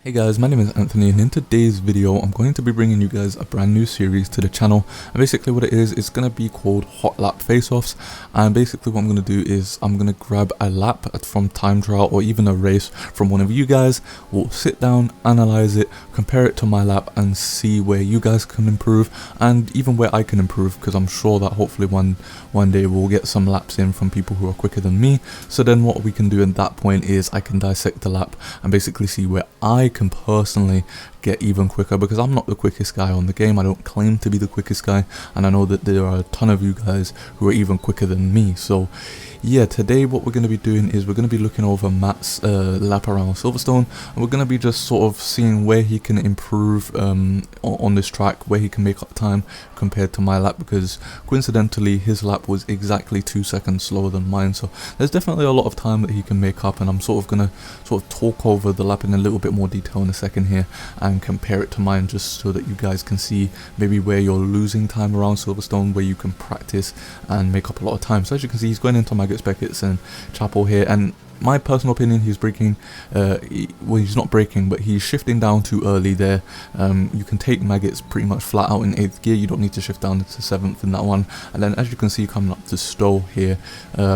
Hey guys, my name is Anthony, and in today's video I'm going to be bringing you guys a brand new series to the channel. And basically what it is, it's going to be called Hotlap face-offs. And basically what I'm going to do is I'm going to grab a lap from time trial or even a race from one of you guys. We'll sit down, analyze it, compare it to my lap and see where you guys can improve and even where I can improve, because I'm sure that hopefully one day we'll get some laps in from people who are quicker than me. So then what we can do at that point is I can dissect the lap and basically see where I can personally get even quicker, because I'm not the quickest guy on the game. I don't claim to be the quickest guy, and I know that there are a ton of you guys who are even quicker than me. So yeah, today what we're going to be doing is we're going to be looking over Matt's lap around Silverstone, and we're going to be just sort of seeing where he can improve on this track, where he can make up time compared to my lap, because coincidentally his lap was exactly 2 seconds slower than mine. So there's definitely a lot of time that he can make up, and I'm sort of going to talk over the lap in a little bit more detail in a second here and compare it to mine, just so that you guys can see maybe where you're losing time around Silverstone, where you can practice and make up a lot of time. So as you can see, he's going into Beckett and Chapel here, and my personal opinion, he's braking, well, he's not braking, but he's shifting down too early there. You can take Maggots pretty much flat out in 8th gear, you don't need to shift down into 7th in that one. And then as you can see, coming up to Stowe here,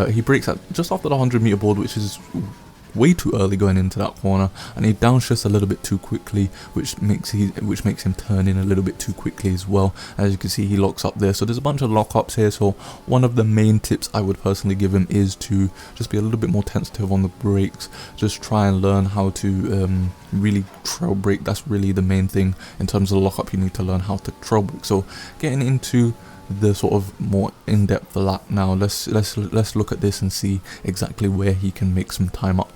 he brakes at just after the 100-meter board, which is way too early going into that corner, and he downshifts a little bit too quickly, which makes him turn in a little bit too quickly as well. As you can see, he locks up there, so there's a bunch of lock-ups here. So one of the main tips I would personally give him is to just be a little bit more tentative on the brakes. Just try and learn how to really trail brake. That's really the main thing in terms of lock-up. You need to learn how to trail brake. So getting into the sort of more in-depth lap now, let's look at this and see exactly where he can make some time up.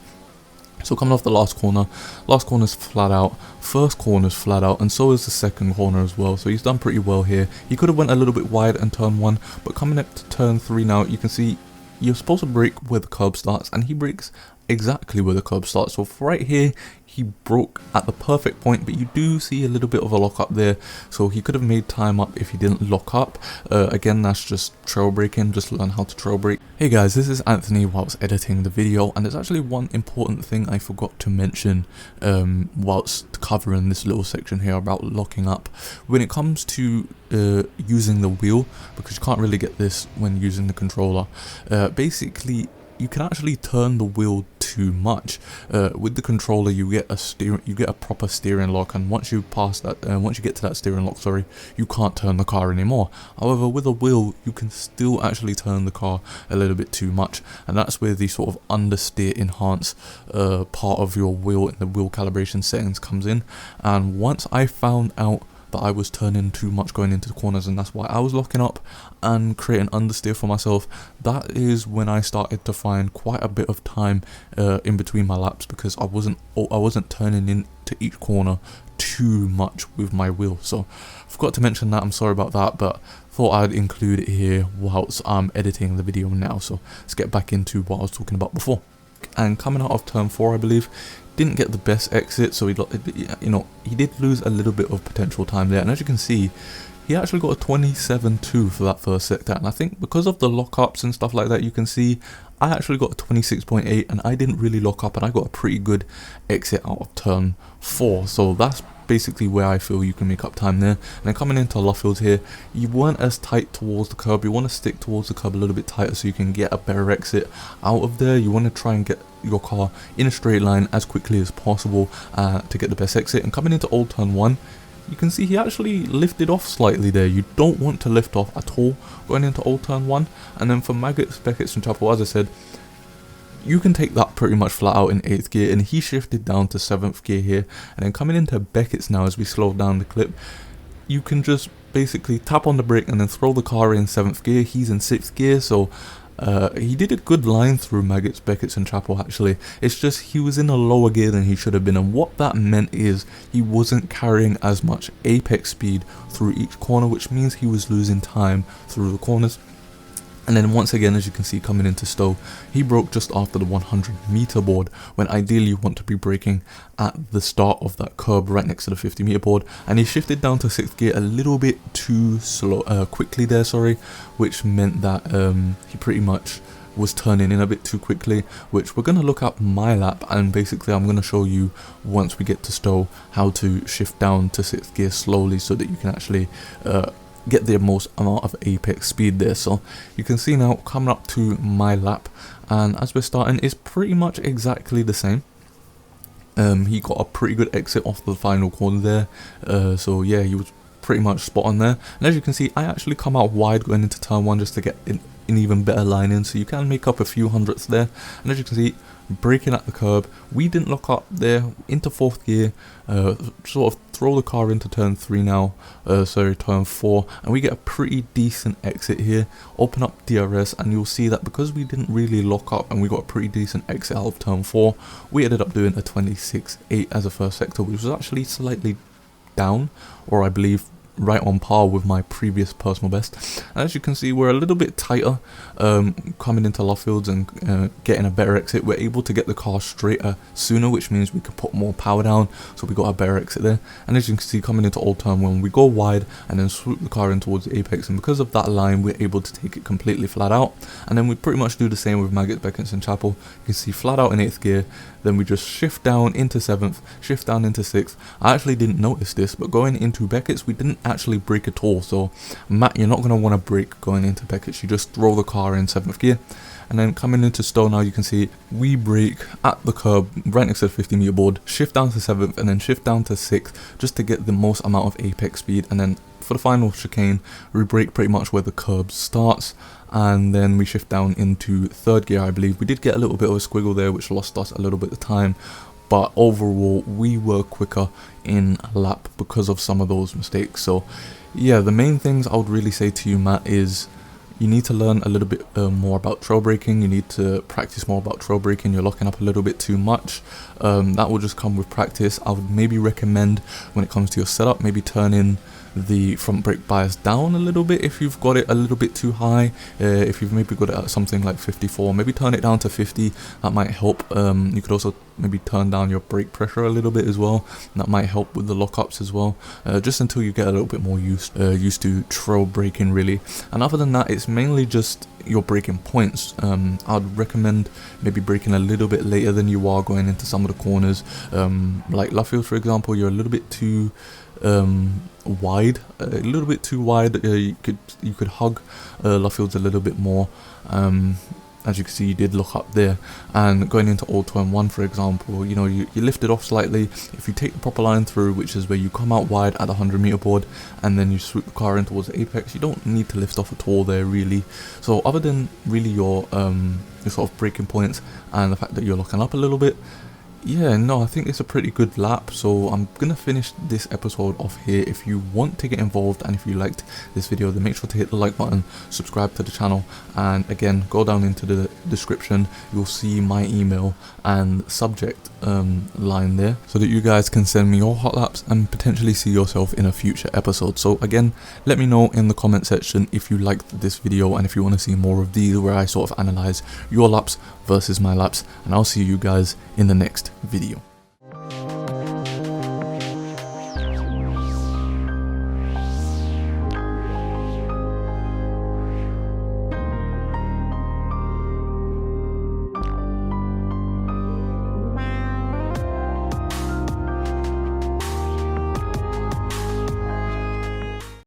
So coming off the last corner's flat out, first corner's flat out, and so is the second corner as well. So he's done pretty well here. He could have went a little bit wide in turn 1, but coming up to turn 3 now, you can see you're supposed to brake where the curb starts, and he brakes exactly where the curb starts. So right here, he broke at the perfect point, but you do see a little bit of a lock up there, so he could have made time up if he didn't lock up. Again, that's just trail braking. Just learn how to trail brake. Hey guys, this is Anthony whilst editing the video, and there's actually one important thing I forgot to mention whilst covering this little section here about locking up. When it comes to using the wheel, because you can't really get this when using the controller, basically you can actually turn the wheel too much. With the controller, you get a proper steering lock, and once you pass that, once you get to that steering lock, sorry, you can't turn the car anymore. However, with a wheel, you can still actually turn the car a little bit too much, and that's where the sort of understeer enhance part of your wheel in the wheel calibration settings comes in. And once I found out that I was turning too much going into the corners, and that's why I was locking up and creating understeer for myself, that is when I started to find quite a bit of time in between my laps, because I wasn't turning into each corner too much with my wheel. So I forgot to mention that, I'm sorry about that, but thought I'd include it here whilst I'm editing the video now. So let's get back into what I was talking about before. And coming out of turn 4, I believe, didn't get the best exit, so he did lose a little bit of potential time there. And as you can see, he actually got a 27.2 for that first sector, and I think because of the lockups and stuff like that, you can see I actually got a 26.8, and I didn't really lock up, and I got a pretty good exit out of turn 4. So that's basically where I feel you can make up time there. And then coming into Luffield here, you weren't as tight towards the curb. You want to stick towards the curb a little bit tighter so you can get a better exit out of there. You want to try and get your car in a straight line as quickly as possible to get the best exit. And coming into Old Turn 1, you can see he actually lifted off slightly there. You don't want to lift off at all going into Old Turn 1. And then for Maggots, Beckett and Chapel, as I said, you can take that pretty much flat out in 8th gear, and he shifted down to 7th gear here. And then coming into Beckett's now, as we slow down the clip, you can just basically tap on the brake and then throw the car in 7th gear. He's in 6th gear, so he did a good line through Maggots, Beckett and Chapel actually. It's just he was in a lower gear than he should have been, and what that meant is he wasn't carrying as much apex speed through each corner, which means he was losing time through the corners. And then once again, as you can see, coming into Stowe, he broke just after the 100-meter board, when ideally you want to be braking at the start of that curb right next to the 50-meter board. And he shifted down to 6th gear a little bit too quickly there, sorry, which meant that he pretty much was turning in a bit too quickly, which we're going to look at my lap, and basically I'm going to show you once we get to stow how to shift down to 6th gear slowly so that you can actually get the most amount of apex speed there. So you can see now coming up to my lap, and as we're starting, it's pretty much exactly the same. He got a pretty good exit off the final corner there, so yeah, he was pretty much spot on there. And as you can see, I actually come out wide going into turn 1 just to get an even better line in, so you can make up a few hundredths there. And as you can see, braking at the curb, we didn't lock up there into 4th gear, sort of throw the car into turn 3 now, turn 4, and we get a pretty decent exit here. Open up DRS, and you'll see that because we didn't really lock up and we got a pretty decent exit out of turn 4, we ended up doing a 26.8 as a first sector, which was actually slightly down, or I believe right on par with my previous personal best. And as you can see, we're a little bit tighter coming into Lovefields and getting a better exit. We're able to get the car straighter sooner, which means we can put more power down, so we got a better exit there. And as you can see, coming into Old Turn 1, we go wide and then swoop the car in towards the apex, and because of that line, we're able to take it completely flat out. And then we pretty much do the same with Maggots, Beckett and Chapel. You can see flat out in 8th gear, then we just shift down into 7th, shift down into 6th. I actually didn't notice this, but going into Beckett's, we didn't actually brake at all. So Matt, you're not going to want to brake going into Beckett's. You just throw the car in 7th gear. And then coming into Stowe now, you can see we brake at the curb right next to the 50 meter board, shift down to 7th, and then shift down to 6th just to get the most amount of apex speed. And then for the final chicane, we brake pretty much where the curb starts, and then we shift down into 3rd gear, I believe. We did get a little bit of a squiggle there, which lost us a little bit of time, but overall we were quicker in lap because of some of those mistakes. So yeah, the main things I would really say to you, Matt, is you need to learn a little bit more about trail braking. You need to practice more about trail braking. You're locking up a little bit too much. That will just come with practice. I would maybe recommend, when it comes to your setup, maybe turn in the front brake bias down a little bit if you've got it a little bit too high. If you've maybe got it at something like 54, maybe turn it down to 50. That might help. You could also maybe turn down your brake pressure a little bit as well. That might help with the lockups as well, just until you get a little bit more used to trail braking really. And other than that, it's mainly just your braking points. I'd recommend maybe braking a little bit later than you are going into some of the corners, like Lovefield for example. You're a little bit too wide, you could hug Lovefields a little bit more. As you can see, you did look up there. And going into Old Turn 1 for example, you know, you lift it off slightly. If you take the proper line through, which is where you come out wide at the 100 meter board and then you swoop the car in towards the apex, you don't need to lift off at all there really. So other than really your sort of braking points and the fact that you're locking up a little bit, yeah, no, I think it's a pretty good lap. So I'm gonna finish this episode off here. If you want to get involved and if you liked this video, then make sure to hit the like button, subscribe to the channel, and again, go down into the description. You'll see my email and subject line there, so that you guys can send me your hot laps and potentially see yourself in a future episode. So again, let me know in the comment section if you liked this video and if you want to see more of these where I sort of analyze your laps versus my laps, and I'll see you guys in the next video.